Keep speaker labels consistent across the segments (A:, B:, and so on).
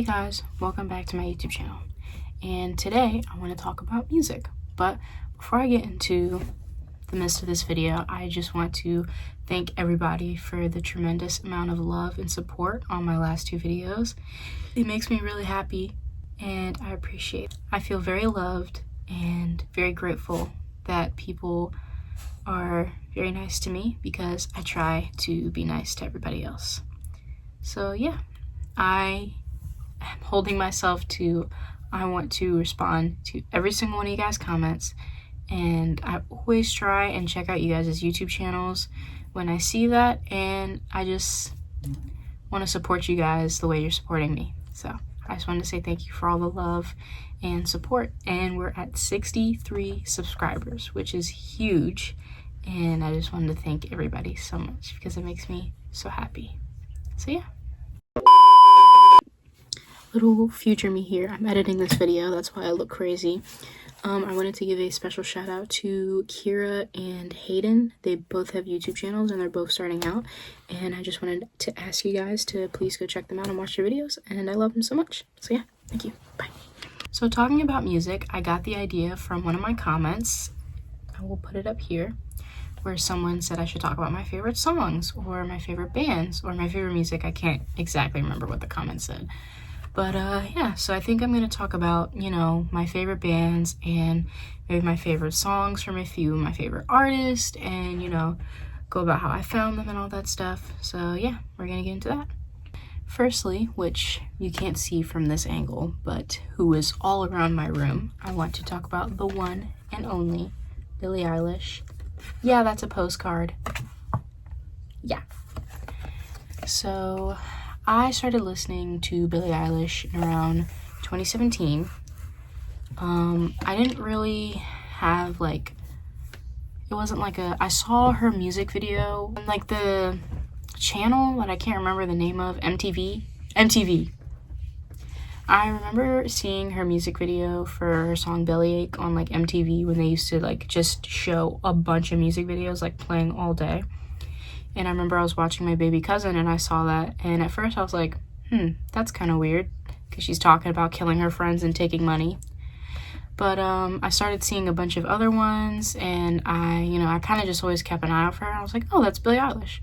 A: Hey guys, welcome back to my YouTube channel. And today I want to talk about music. But before I get into the midst of this video, I just want to thank everybody for the tremendous amount of love and support on my last two videos. It makes me really happy and I appreciate it. I feel very loved and very grateful that people are very nice to me because I try to be nice to everybody else. So yeah, I am holding myself to I want to respond to every single one of you guys' comments, and I always try and check out you guys' YouTube channels when I see that, and I just want to support you guys the way you're supporting me. So I just wanted to say thank you for all the love and support, and we're at 63 subscribers, which is huge, and I just wanted to thank everybody so much because it makes me so happy. So yeah. Little future me here. I'm editing this video, that's why I look crazy. I wanted to give a special shout out to Kira and Hayden. They both have YouTube channels and they're both starting out, and I just wanted to ask you guys to please go check them out and watch their videos, and I love them so much. So yeah, thank you. Bye. So talking about music, I got the idea from one of my comments. I will put it up here, where someone said I should talk about my favorite songs or my favorite bands or my favorite music. I can't exactly remember what the comment said. But yeah, so I think I'm going to talk about, you know, my favorite bands and maybe my favorite songs from a few of my favorite artists, and, you know, go about how I found them and all that stuff. So yeah, we're going to get into that. Firstly, which you can't see from this angle, but who is all around my room, I want to talk about the one and only Billie Eilish. Yeah, that's a postcard. Yeah. So I started listening to Billie Eilish in around 2017. I didn't really have it wasn't like I saw her music video on like the channel that I can't remember the name of, MTV. I remember seeing her music video for her song Bellyache on like MTV when they used to like just show a bunch of music videos like playing all day. And I remember I was watching my baby cousin and I saw that, and at first I was like, that's kind of weird because she's talking about killing her friends and taking money. But I started seeing a bunch of other ones, and I kind of just always kept an eye out for her. I was like, oh, that's Billie Eilish.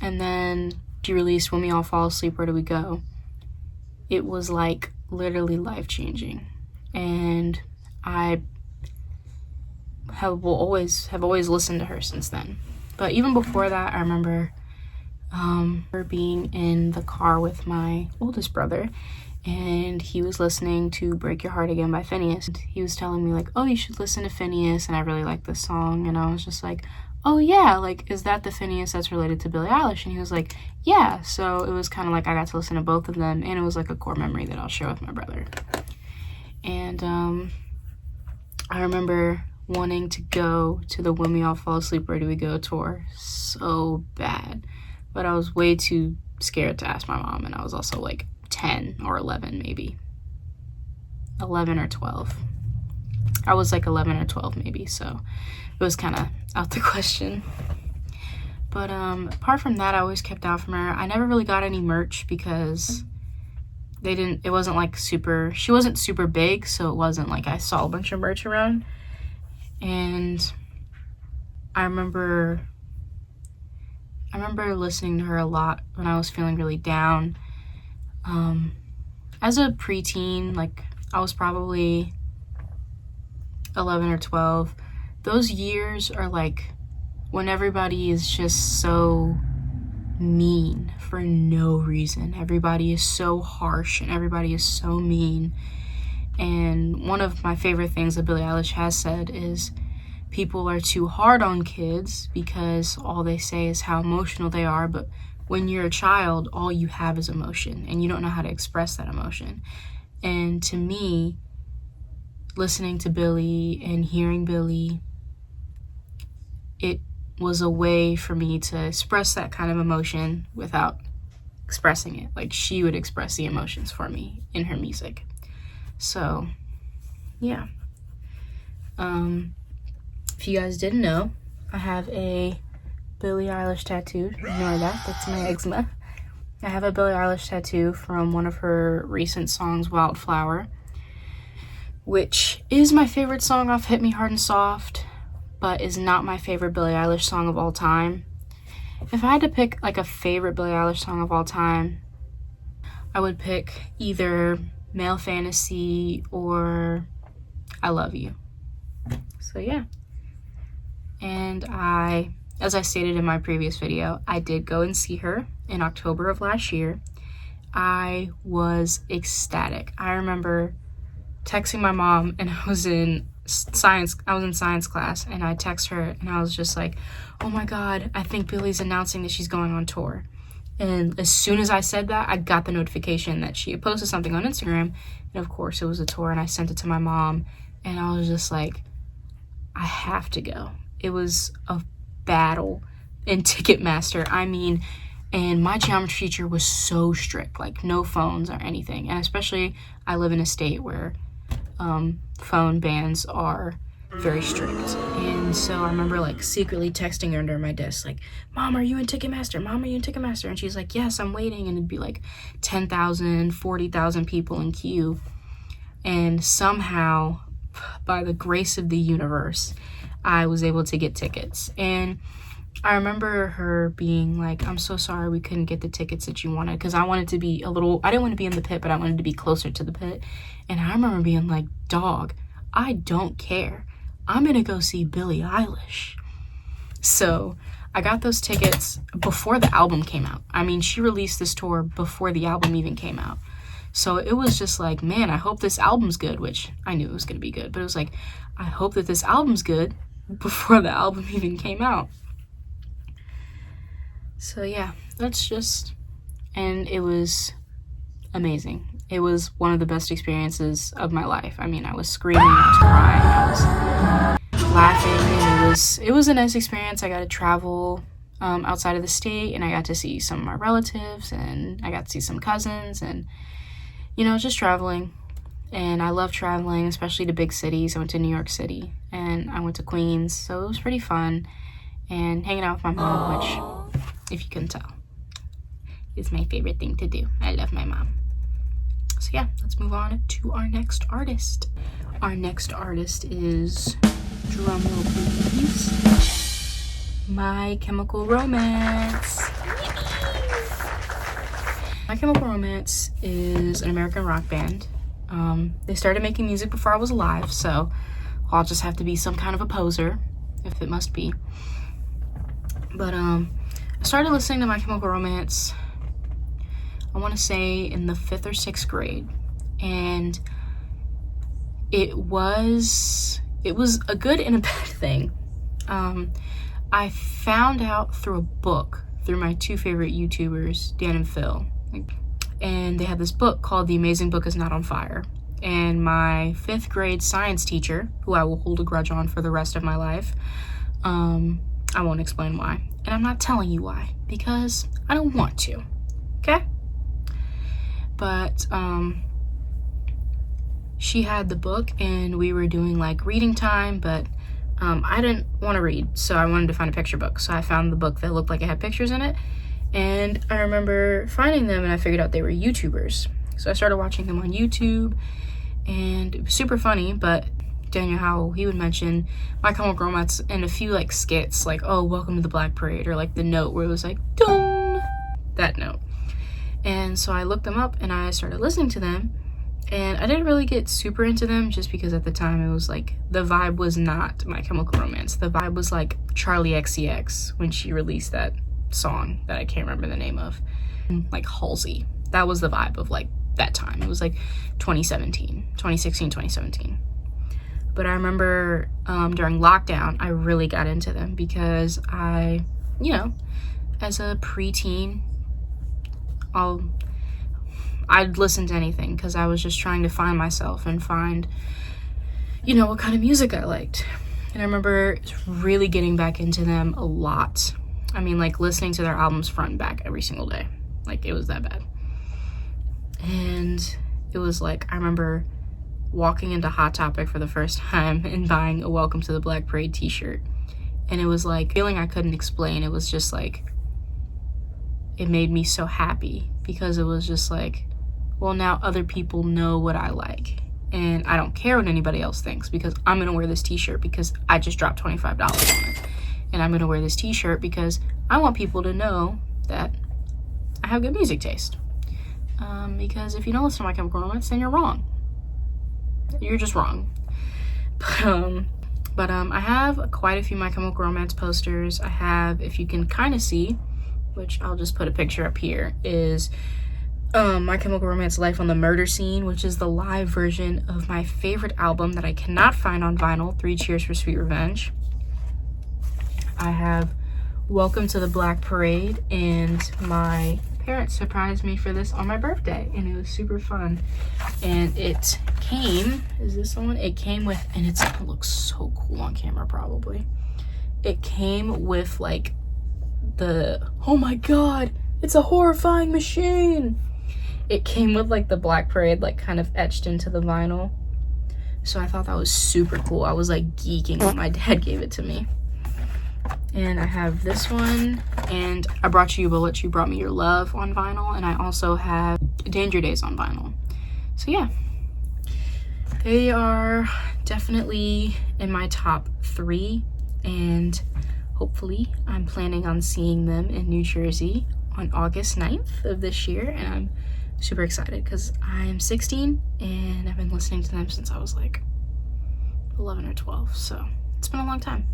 A: And then she released When We All Fall Asleep, Where Do We Go? It was like literally life-changing, and I have always listened to her since then. But even before that, I remember her being in the car with my oldest brother, and he was listening to Break Your Heart Again by Finneas. He was telling me like, oh, you should listen to Finneas, and I really like this song. And I was just like, oh yeah, like, is that the Finneas that's related to Billie Eilish? And he was like, yeah. So it was kind of like I got to listen to both of them, and it was like a core memory that I'll share with my brother. And I remember wanting to go to the When We All Fall Asleep, Where Do We Go tour so bad, but I was way too scared to ask my mom, and I was also like 10 or 11, maybe 11 or 12. I was like 11 or 12 maybe, so it was kind of out the question. But apart from that, I always kept out from her. I never really got any merch because it wasn't like she wasn't super big, so it wasn't like I saw a bunch of merch around. And I remember listening to her a lot when I was feeling really down. As a preteen, like I was probably 11 or 12. Those years are like when everybody is just so mean for no reason. Everybody is so harsh and everybody is so mean. And one of my favorite things that Billie Eilish has said is people are too hard on kids because all they say is how emotional they are, but when you're a child, all you have is emotion and you don't know how to express that emotion. And to me, listening to Billie and hearing Billie, it was a way for me to express that kind of emotion without expressing it. Like she would express the emotions for me in her music. So yeah. If you guys didn't know, I have a Billie Eilish tattoo. Ignore that, that's my eczema. I have a Billie Eilish tattoo from one of her recent songs, Wildflower, which is my favorite song off Hit Me Hard and Soft, but is not my favorite Billie Eilish song of all time. If I had to pick like a favorite Billie Eilish song of all time, I would pick either Male Fantasy or I Love You. So yeah. And as I stated in my previous video, I did go and see her in October of last year. I was ecstatic. I remember texting my mom, and I was in science class, and I text her and I was just like, oh my god, I think Billie's announcing that she's going on tour. And as soon as I said that, I got the notification that she had posted something on Instagram, and of course it was a tour, and I sent it to my mom, and I was just like, I have to go. It was a battle in Ticketmaster. I mean, and my geometry teacher was so strict, like no phones or anything. And especially I live in a state where phone bans are very strict. And so I remember like secretly texting her under my desk, like, Mom, are you in Ticketmaster? Mom, are you in Ticketmaster? And she's like, yes, I'm waiting. And it'd be like 10,000, 40,000 people in queue. And somehow, by the grace of the universe, I was able to get tickets. And I remember her being like, I'm so sorry we couldn't get the tickets that you wanted, because I wanted to be I didn't want to be in the pit, but I wanted to be closer to the pit. And I remember being like, dog, I don't care. I'm gonna go see Billie Eilish. So I got those tickets before the album came out. I mean, she released this tour before the album even came out. So it was just like, man, I hope this album's good, which I knew it was gonna be good, but it was like, I hope that this album's good before the album even came out. So yeah, and it was amazing. It was one of the best experiences of my life. I mean, I was screaming, I was crying, I was laughing, and it was a nice experience. I got to travel outside of the state, and I got to see some of my relatives, and I got to see some cousins, and just traveling. And I love traveling, especially to big cities. I went to New York City, and I went to Queens, so it was pretty fun. And hanging out with my mom, which, if you couldn't tell, is my favorite thing to do. I love my mom. So yeah, let's move on to our next artist. Our next artist is, drumroll please, My Chemical Romance. My Chemical Romance is an American rock band. They started making music before I was alive, so I'll just have to be some kind of a poser, if it must be. But I started listening to My Chemical Romance, I want to say in the 5th or 6th grade, and it was a good and a bad thing. I found out through a book, through my two favorite YouTubers, Dan and Phil, and they had this book called The Amazing Book Is Not on Fire. And my 5th grade science teacher, who I will hold a grudge on for the rest of my life, I won't explain why, and I'm not telling you why, because I don't want to, okay? But she had the book, and we were doing like reading time, but I didn't want to read, so I wanted to find a picture book. So I found the book that looked like it had pictures in it, and I remember finding them, and I figured out they were YouTubers. So I started watching them on YouTube, and it was super funny. But Daniel Howell, he would mention My Chemical Romance in a few like skits, like, oh, welcome to the Black Parade, or like the note where it was like, dong, that note. And so I looked them up, and I started listening to them, and I didn't really get super into them, just because at the time it was like, the vibe was not My Chemical Romance. The vibe was like Charli XCX when she released that song that I can't remember the name of, like Halsey. That was the vibe of like that time. It was like 2016, 2017. But I remember during lockdown, I really got into them because I, as a preteen, I'd listen to anything because I was just trying to find myself and find, what kind of music I liked. And I remember really getting back into them a lot. I mean, like listening to their albums front and back every single day. Like, it was that bad. And it was like, I remember walking into Hot Topic for the first time and buying a Welcome to the Black Parade t-shirt. And it was like, feeling I couldn't explain. It was just like, it made me so happy because it was just like, well, now other people know what I like. And I don't care what anybody else thinks because I'm gonna wear this t-shirt because I just dropped $25 on it. And I'm gonna wear this t-shirt because I want people to know that I have good music taste. Because if you don't listen to My Chemical Romance, then you're wrong. You're just wrong. But I have quite a few My Chemical Romance posters. I have, if you can kind of see, which I'll just put a picture up here, is My Chemical Romance Life on the Murder Scene, which is the live version of my favorite album that I cannot find on vinyl, 3 Cheers for Sweet Revenge. I have Welcome to the Black Parade, and my parents surprised me for this on my birthday, and it was super fun. And it came, is this the one? It came with, and it looks so cool on camera probably. It came with like the, oh my god, it's a horrifying machine. It came with like the Black Parade like kind of etched into the vinyl. So I thought that was super cool. I was like geeking when my dad gave it to me. And I have this one, and I Brought You Bullets, You Brought Me Your Love on vinyl, and I also have Danger Days on vinyl. So yeah, they are definitely in my top 3, and hopefully I'm planning on seeing them in New Jersey on August 9th of this year, and I'm super excited because I'm 16 and I've been listening to them since I was like 11 or 12, so it's been a long time.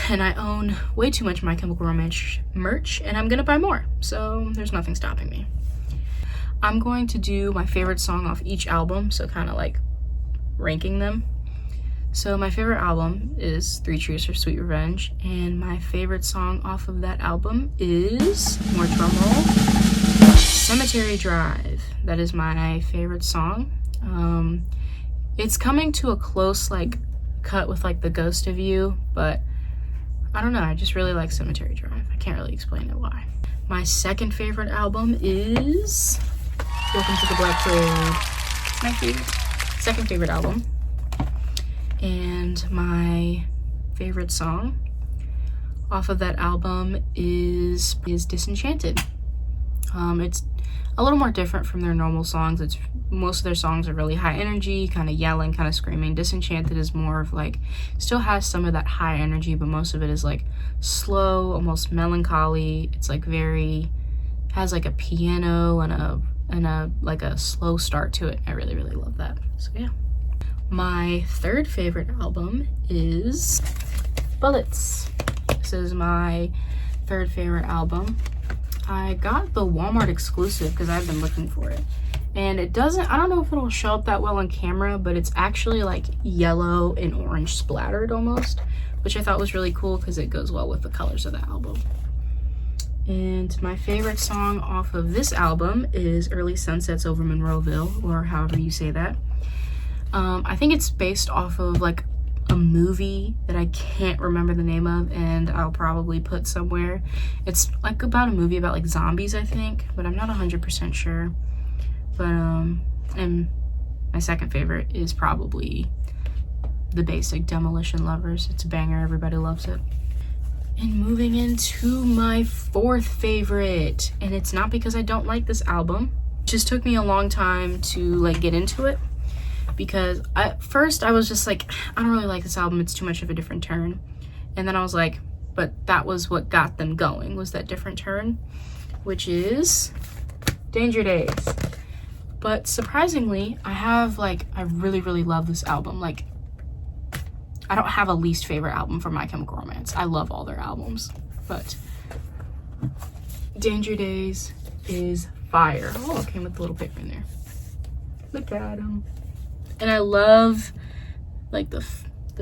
A: And I own way too much My Chemical Romance merch, and I'm gonna buy more, so there's nothing stopping me. I'm going to do my favorite song off each album, so kind of like ranking them. So my favorite album is 3 Cheers for Sweet Revenge, and my favorite song off of that album is, more drumroll, Cemetery Drive. That is my favorite song. It's coming to a close like cut with like The Ghost of You, but I don't know, I just really like Cemetery Drive. I can't really explain it why. My second favorite album is Welcome to the Black Parade. My second favorite album. And my favorite song off of that album is Disenchanted. It's a little more different from their normal songs. It's most of their songs are really high energy, kind of yelling, kind of screaming. Disenchanted is more of like, still has some of that high energy, but most of it is like slow, almost melancholy. It's like has like a piano and a like a slow start to it. I really, really love that. So yeah. My third favorite album is Bullets. This is my third favorite album. I got the Walmart exclusive because I've been looking for it. And it doesn't, I don't know if it'll show up that well on camera, but it's actually like yellow and orange splattered almost, which I thought was really cool because it goes well with the colors of the album. And my favorite song off of this album is Early Sunsets Over Monroeville, or however you say that. I think it's based off of like a movie that I can't remember the name of, and I'll probably put somewhere. It's like about a movie about like zombies, I think, but I'm not 100% sure. But and my second favorite is probably the basic Demolition Lovers. It's a banger, everybody loves it. And moving into my fourth favorite, and it's not because I don't like this album. It just took me a long time to like get into it, because at first I was just like, I don't really like this album, it's too much of a different turn. And then I was like, but that was what got them going, was that different turn, which is Danger Days. But surprisingly, I really, really love this album. Like, I don't have a least favorite album for My Chemical Romance. I love all their albums, but Danger Days is fire. Oh, it came with a little picture in there. Look at him. And I love like the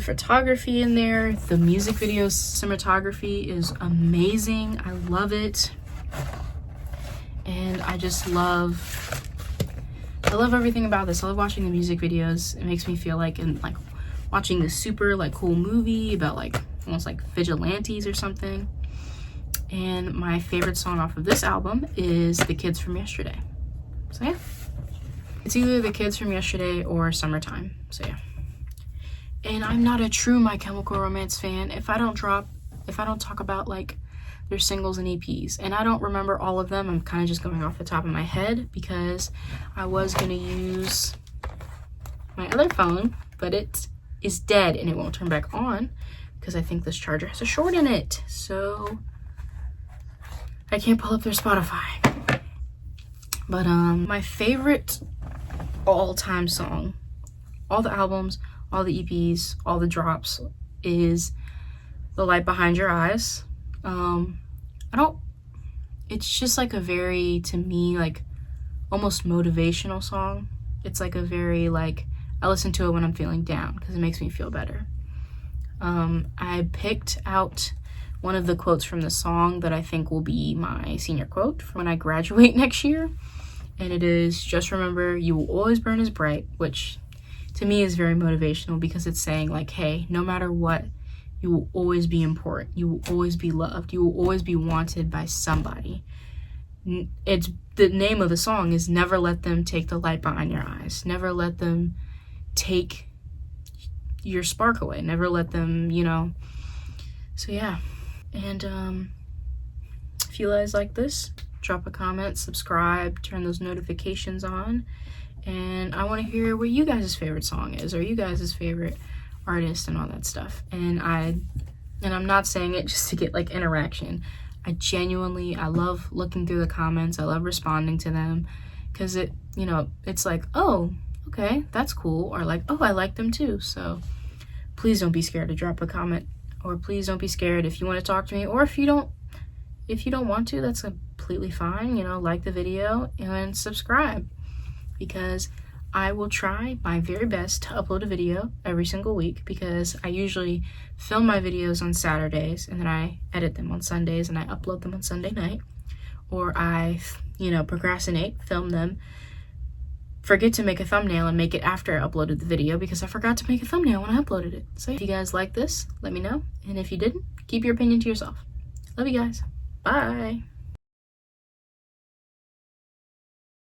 A: photography in there. The music video cinematography is amazing. I love it. And I love everything about this. I love watching the music videos. It makes me feel like watching this super like cool movie about like almost like vigilantes or something. And my favorite song off of this album is The Kids from Yesterday. So yeah. It's either The Kids from Yesterday or Summertime. So yeah. And I'm not a true My Chemical Romance fan if I don't talk about like their singles and EPs. And I don't remember all of them. I'm kind of just going off the top of my head because I was going to use my other phone, but it is dead and it won't turn back on because I think this charger has a short in it. So I can't pull up their Spotify. But my favorite all-time song, all the albums, all the EPs, all the drops, is The Light Behind Your Eyes. It's just like a very, to me, like almost motivational song. It's like a very, like, I listen to it when I'm feeling down because it makes me feel better. I picked out one of the quotes from the song that I think will be my senior quote when I graduate next year. And it is, just remember, you will always burn as bright, which to me is very motivational because it's saying like, hey, no matter what, you will always be important. You will always be loved. You will always be wanted by somebody. It's the name of the song is Never Let Them Take the Light Behind Your Eyes. Never let them take your spark away. Never let them, you know. So yeah. And if you guys like this, drop a comment, subscribe, turn those notifications on. And I want to hear what you guys' favorite song is, or you guys' favorite artist and all that stuff. And I'm not saying it just to get like interaction. I love looking through the comments. I love responding to them because it, you know, it's like, oh, okay, that's cool. Or like, oh, I like them too. So please don't be scared to drop a comment, or please don't be scared if you want to talk to me, or if you don't want to, that's completely fine. You know, like the video and subscribe, because I will try my very best to upload a video every single week, because I usually film my videos on Saturdays and then I edit them on Sundays and I upload them on Sunday night. Or I, you know, procrastinate, film them, forget to make a thumbnail and make it after I uploaded the video because I forgot to make a thumbnail when I uploaded it. So if you guys like this, let me know. And if you didn't, keep your opinion to yourself. Love you guys. Bye.